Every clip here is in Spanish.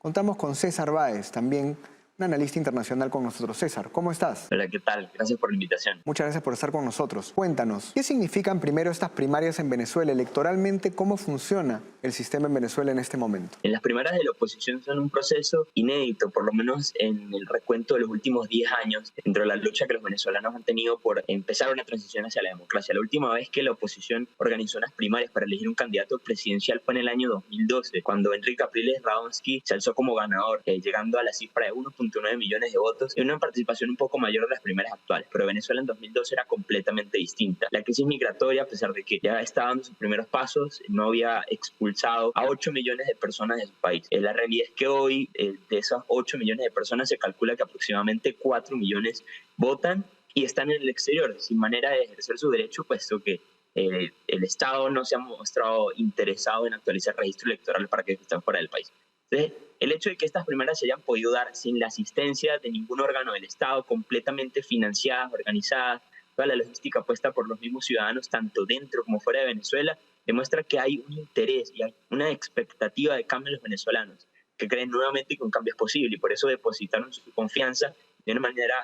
Contamos con César Báez, también un analista internacional con nosotros. César, ¿cómo estás? Hola, ¿qué tal? Gracias por la invitación. Muchas gracias por estar con nosotros. Cuéntanos, ¿qué significan primero estas primarias en Venezuela? Electoralmente, ¿cómo funciona el sistema en Venezuela en este momento? En las primarias de la oposición son un proceso inédito, por lo menos en el recuento de los últimos 10 años, dentro de la lucha que los venezolanos han tenido por empezar una transición hacia la democracia. La última vez que la oposición organizó unas primarias para elegir un candidato presidencial fue en el año 2012, cuando Enrique Capriles Radonsky se alzó como ganador, llegando a la cifra de 1.9 millones de votos y una participación un poco mayor de las primarias actuales. Pero Venezuela en 2012 era completamente distinta. La crisis migratoria, a pesar de que ya estaba dando sus primeros pasos, no había expulsado a 8 millones de personas de su país. La realidad es que hoy, de esas 8 millones de personas, se calcula que aproximadamente 4 millones votan y están en el exterior, sin manera de ejercer su derecho, puesto que el Estado no se ha mostrado interesado en actualizar el registro electoral para que estén fuera del país. Entonces, el hecho de que estas primeras se hayan podido dar sin la asistencia de ningún órgano del Estado, completamente financiadas, organizadas, toda la logística puesta por los mismos ciudadanos, tanto dentro como fuera de Venezuela, demuestra que hay un interés y hay una expectativa de cambio en los venezolanos, que creen nuevamente que un cambio es posible y por eso depositaron su confianza de una manera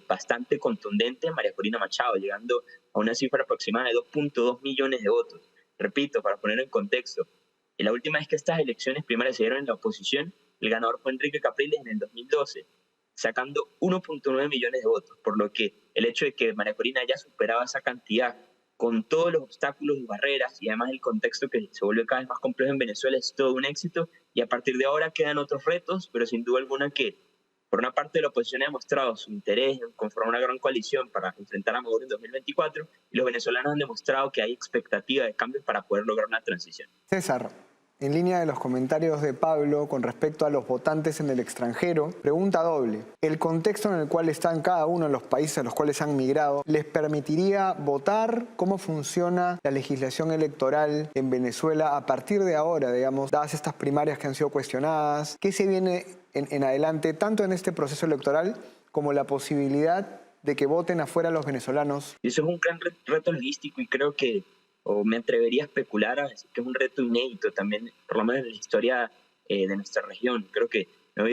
bastante contundente en María Corina Machado, llegando a una cifra aproximada de 2.2 millones de votos. Repito, para poner en contexto, la última vez que estas elecciones primarias se dieron en la oposición, el ganador fue Enrique Capriles en el 2012, sacando 1.9 millones de votos, por lo que el hecho de que María Corina haya superado esa cantidad con todos los obstáculos y barreras y además el contexto que se vuelve cada vez más complejo en Venezuela es todo un éxito y a partir de ahora quedan otros retos, pero sin duda alguna que por una parte la oposición ha demostrado su interés en conformar una gran coalición para enfrentar a Maduro en 2024 y los venezolanos han demostrado que hay expectativa de cambios para poder lograr una transición. César, en línea de los comentarios de Pablo con respecto a los votantes en el extranjero, pregunta doble. ¿El contexto en el cual están cada uno de los países a los cuales han migrado les permitiría votar? ¿Cómo funciona la legislación electoral en Venezuela a partir de ahora, digamos, dadas estas primarias que han sido cuestionadas? ¿Qué se viene en adelante, tanto en este proceso electoral como la posibilidad de que voten afuera los venezolanos? Eso es un gran reto logístico y creo que, o me atrevería a especular a decir que es un reto inédito también, por lo menos en la historia de nuestra región. Creo que no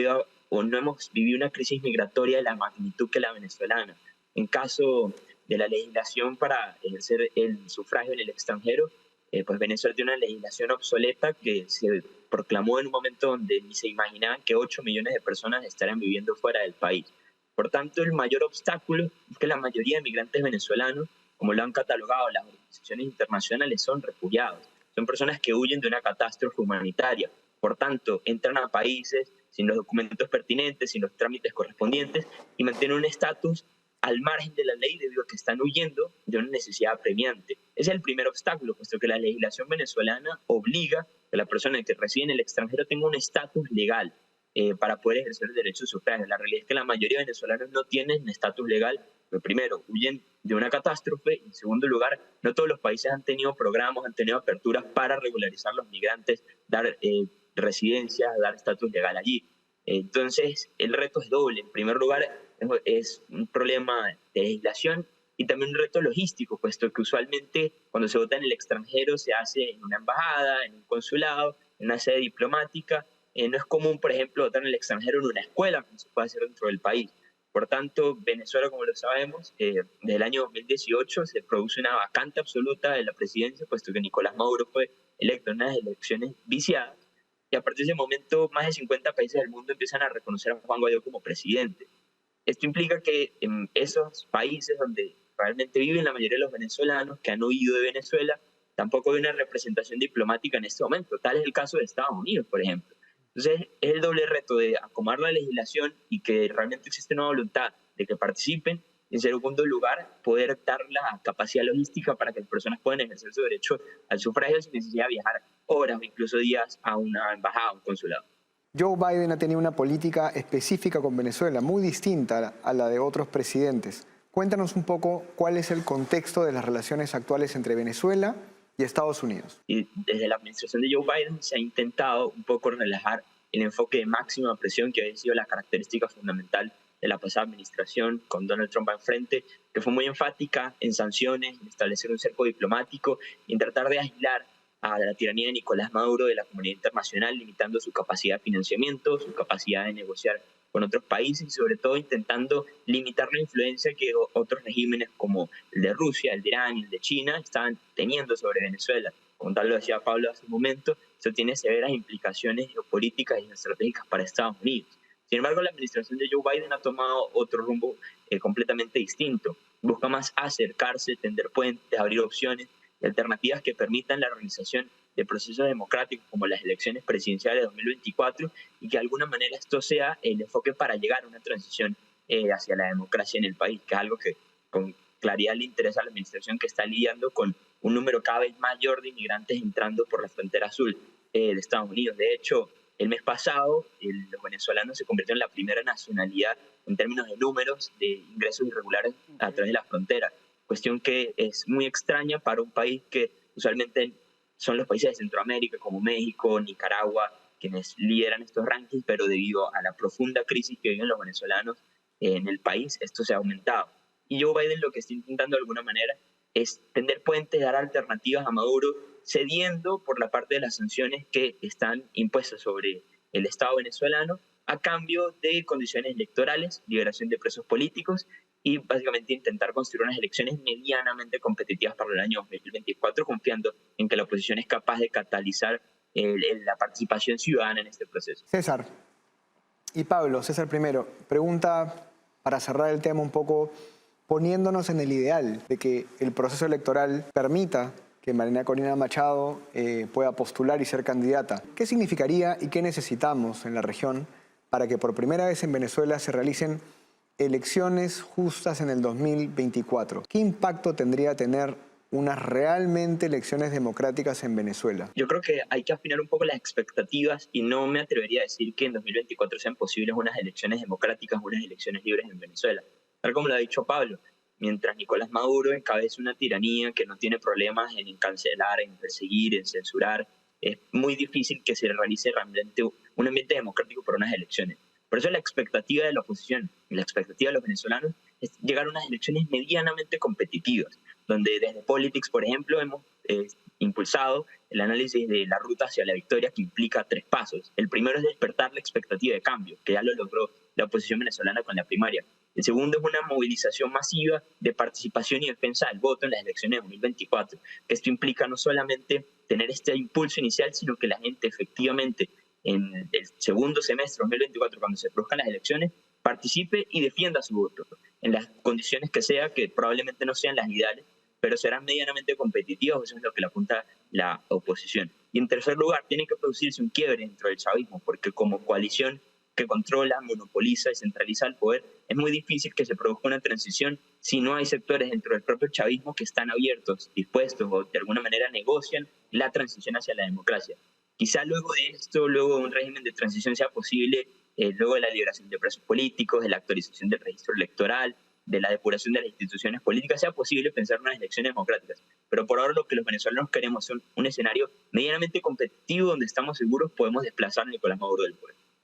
hemos vivido una crisis migratoria de la magnitud que la venezolana. En caso de la legislación para ejercer el sufragio en el extranjero, pues Venezuela tiene una legislación obsoleta que se proclamó en un momento donde ni se imaginaban que 8 millones de personas estarían viviendo fuera del país. Por tanto, el mayor obstáculo es que la mayoría de migrantes venezolanos, como lo han catalogado las organizaciones internacionales, son refugiados. Son personas que huyen de una catástrofe humanitaria. Por tanto, entran a países sin los documentos pertinentes, sin los trámites correspondientes y mantienen un estatus al margen de la ley debido a que están huyendo de una necesidad apremiante. Ese es el primer obstáculo, puesto que la legislación venezolana obliga a que la persona que reside en el extranjero tenga un estatus legal para poder ejercer el derecho de sufragio. La realidad es que la mayoría de venezolanos no tienen estatus legal. Pero primero, huyen de una catástrofe y en segundo lugar, no todos los países han tenido programas, han tenido aperturas para regularizar los migrantes, dar residencia, dar estatus legal allí. Entonces, el reto es doble. En primer lugar, es un problema de legislación y también un reto logístico, puesto que usualmente cuando se vota en el extranjero se hace en una embajada, en un consulado, en una sede diplomática. No es común, por ejemplo, votar en el extranjero en una escuela, como se puede hacer dentro del país. Por tanto, Venezuela, como lo sabemos, desde el año 2018 se produce una vacante absoluta de la presidencia, puesto que Nicolás Maduro fue electo en unas elecciones viciadas. Y a partir de ese momento, más de 50 países del mundo empiezan a reconocer a Juan Guaidó como presidente. Esto implica que en esos países donde realmente viven la mayoría de los venezolanos que han huido de Venezuela, tampoco hay una representación diplomática en este momento. Tal es el caso de Estados Unidos, por ejemplo. Entonces, es el doble reto de acomodar la legislación y que realmente existe una voluntad de que participen. En segundo lugar, poder dar la capacidad logística para que las personas puedan ejercer su derecho al sufragio sin necesidad de viajar horas o incluso días a una embajada o un consulado. Joe Biden ha tenido una política específica con Venezuela, muy distinta a la de otros presidentes. Cuéntanos un poco cuál es el contexto de las relaciones actuales entre Venezuela y Estados Unidos. Y desde la administración de Joe Biden se ha intentado un poco relajar el enfoque de máxima presión que había sido la característica fundamental de la pasada administración con Donald Trump al frente, que fue muy enfática en sanciones, en establecer un cerco diplomático y en tratar de aislar a la tiranía de Nicolás Maduro de la comunidad internacional, limitando su capacidad de financiamiento, su capacidad de negociar con otros países y sobre todo intentando limitar la influencia que otros regímenes como el de Rusia, el de Irán y el de China estaban teniendo sobre Venezuela. Como tal lo decía Pablo hace un momento, eso tiene severas implicaciones geopolíticas y estratégicas para Estados Unidos. Sin embargo, la administración de Joe Biden ha tomado otro rumbo completamente distinto. Busca más acercarse, tender puentes, abrir opciones y alternativas que permitan la realización de procesos democráticos como las elecciones presidenciales de 2024 y que de alguna manera esto sea el enfoque para llegar a una transición hacia la democracia en el país, que es algo que con claridad le interesa a la administración, que está lidiando con un número cada vez mayor de inmigrantes entrando por la frontera azul de Estados Unidos. De hecho, el mes pasado los venezolanos se convirtieron en la primera nacionalidad en términos de números de ingresos irregulares a través de la frontera, cuestión que es muy extraña para un país que usualmente son los países de Centroamérica como México, Nicaragua, quienes lideran estos rankings, pero debido a la profunda crisis que viven los venezolanos en el país, esto se ha aumentado. Y Joe Biden lo que está intentando de alguna manera es tender puentes, dar alternativas a Maduro, cediendo por la parte de las sanciones que están impuestas sobre el Estado venezolano a cambio de condiciones electorales, liberación de presos políticos y básicamente intentar construir unas elecciones medianamente competitivas para el año 2024, confiando en que la oposición es capaz de catalizar la participación ciudadana en este proceso. César y Pablo, César primero, pregunta para cerrar el tema un poco, poniéndonos en el ideal de que el proceso electoral permita que María Corina Machado pueda postular y ser candidata. ¿Qué significaría y qué necesitamos en la región para que por primera vez en Venezuela se realicen elecciones justas en el 2024? ¿Qué impacto tendría tener unas realmente elecciones democráticas en Venezuela? Yo creo que hay que afinar un poco las expectativas y no me atrevería a decir que en 2024 sean posibles unas elecciones democráticas, unas elecciones libres en Venezuela. Tal como lo ha dicho Pablo, mientras Nicolás Maduro encabeza una tiranía que no tiene problemas en cancelar, en perseguir, en censurar, es muy difícil que se realice realmente un ambiente democrático para unas elecciones. Por eso la expectativa de la oposición y la expectativa de los venezolanos es llegar a unas elecciones medianamente competitivas, donde desde Politics, por ejemplo, hemos impulsado el análisis de la ruta hacia la victoria, que implica 3 pasos. El primero es despertar la expectativa de cambio, que ya lo logró la oposición venezolana con la primaria. El segundo es una movilización masiva de participación y defensa del voto en las elecciones de 2024, que esto implica no solamente tener este impulso inicial, sino que la gente efectivamente en el segundo semestre de 2024, cuando se produzcan las elecciones, participe y defienda su voto, en las condiciones que sea, que probablemente no sean las ideales, pero serán medianamente competitivos, eso es lo que le apunta la oposición. Y en tercer lugar, tiene que producirse un quiebre dentro del chavismo, porque como coalición que controla, monopoliza y centraliza el poder, es muy difícil que se produzca una transición si no hay sectores dentro del propio chavismo que están abiertos, dispuestos o de alguna manera negocian la transición hacia la democracia. Quizá luego de esto, luego de un régimen de transición sea posible, luego de la liberación de presos políticos, de la actualización del registro electoral, de la depuración de las instituciones políticas, sea posible pensar en unas elecciones democráticas. Pero por ahora lo que los venezolanos queremos es un escenario medianamente competitivo donde estamos seguros podemos desplazar a Nicolás Maduro del poder.